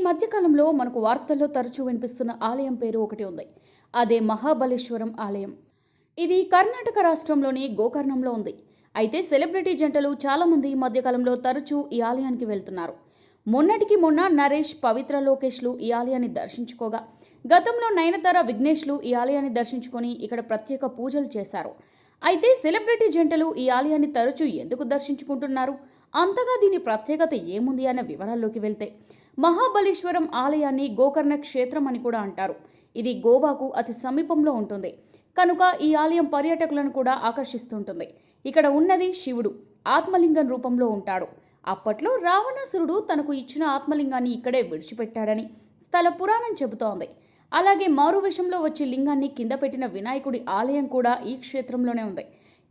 మధ్యకాలంలో మనకు వార్తల్లో తరచూ వినిపిస్తున్న ఆలయం పేరు ఒకటి ఉంది. అదే మహాబలేశ్వరం ఆలయం. ఇది కర్ణాటక రాష్ట్రంలోని గోకర్ణంలో ఉంది. అయితే సెలబ్రిటీ జంటలు చాలామంది ఈ మధ్యకాలంలో తరచూ ఈ ఆలయానికి వెళ్తున్నారు. మొన్నటికి మొన్న నరేష్, పవిత్ర లోకేష్లు ఈ ఆలయాన్ని దర్శించుకోగా, గతంలో నయనతార, విఘ్నేష్లు ఈ ఆలయాన్ని దర్శించుకొని ఇక్కడ ప్రత్యేక పూజలు చేశారు. అయితే సెలబ్రిటీ జంటలు ఈ ఆలయాన్ని తరచూ ఎందుకు దర్శించుకుంటున్నారు, అంతగా దీని ప్రత్యేకత ఏముంది అనే వివరాల్లోకి వెళ్తే, మహాబలేశ్వరం ఆలయాన్ని గోకర్ణ క్షేత్రం అని కూడా అంటారు. ఇది గోవాకు అతి సమీపంలో ఉంటుంది కనుక ఈ ఆలయం పర్యాటకులను కూడా ఆకర్షిస్తుంటుంది. ఇక్కడ ఉన్నది శివుడు ఆత్మలింగం రూపంలో ఉంటాడు. అప్పట్లో రావణాసురుడు తనకు ఇచ్చిన ఆత్మలింగాన్ని ఇక్కడే విడిచిపెట్టాడని స్థల పురాణం చెబుతోంది. అలాగే మారు వేషంలో వచ్చి లింగాన్ని కింద పెట్టిన వినాయకుడి ఆలయం కూడా ఈ క్షేత్రంలోనే ఉంది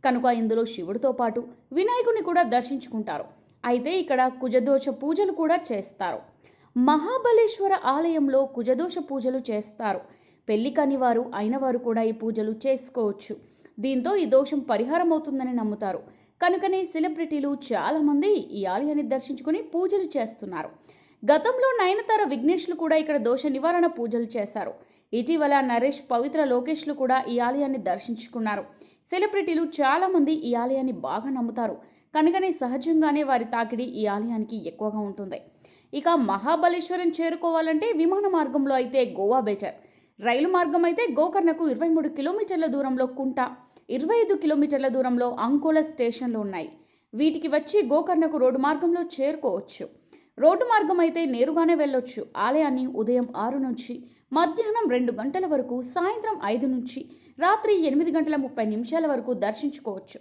కనుక ఇందులో శివుడితో పాటు వినాయకుడిని కూడా దర్శించుకుంటారు. అయితే ఇక్కడ కుజదోష పూజలు కూడా చేస్తారు. మహాబలేశ్వర ఆలయంలో కుజదోష పూజలు చేస్తారు. పెళ్లి కాని వారు అయిన వారు కూడా ఈ పూజలు చేసుకోవచ్చు. దీంతో ఈ దోషం పరిహారం అవుతుందని నమ్ముతారు. కనుకనే సెలబ్రిటీలు చాలా మంది ఈ ఆలయాన్ని దర్శించుకుని పూజలు చేస్తున్నారు. గతంలో నయనతార, విఘ్నేష్లు కూడా ఇక్కడ దోష నివారణ పూజలు చేశారు. ఇటీవల నరేష్, పవిత్ర లోకేష్లు కూడా ఈ ఆలయాన్ని దర్శించుకున్నారు. సెలబ్రిటీలు చాలా మంది ఈ ఆలయాన్ని బాగా నమ్ముతారు. కనుకనే సహజంగానే వారి తాకిడి ఈ ఆలయానికి ఎక్కువగా ఉంటుంది. ఇక మహాబలేశ్వరం చేరుకోవాలంటే విమాన మార్గంలో అయితే గోవా బెటర్. రైలు మార్గం అయితే గోకర్ణకు 23 కిలోమీటర్ల దూరంలో కుంట, 25 కిలోమీటర్ల దూరంలో అంకోల స్టేషన్లు ఉన్నాయి. వీటికి వచ్చి గోకర్ణకు రోడ్డు మార్గంలో చేరుకోవచ్చు. రోడ్డు మార్గం అయితే నేరుగానే వెళ్ళొచ్చు. ఆలయాన్ని ఉదయం 6 నుంచి మధ్యాహ్నం 2 గంటల వరకు, సాయంత్రం 5 నుంచి రాత్రి 8 గంటల 30 నిమిషాల వరకు దర్శించుకోవచ్చు.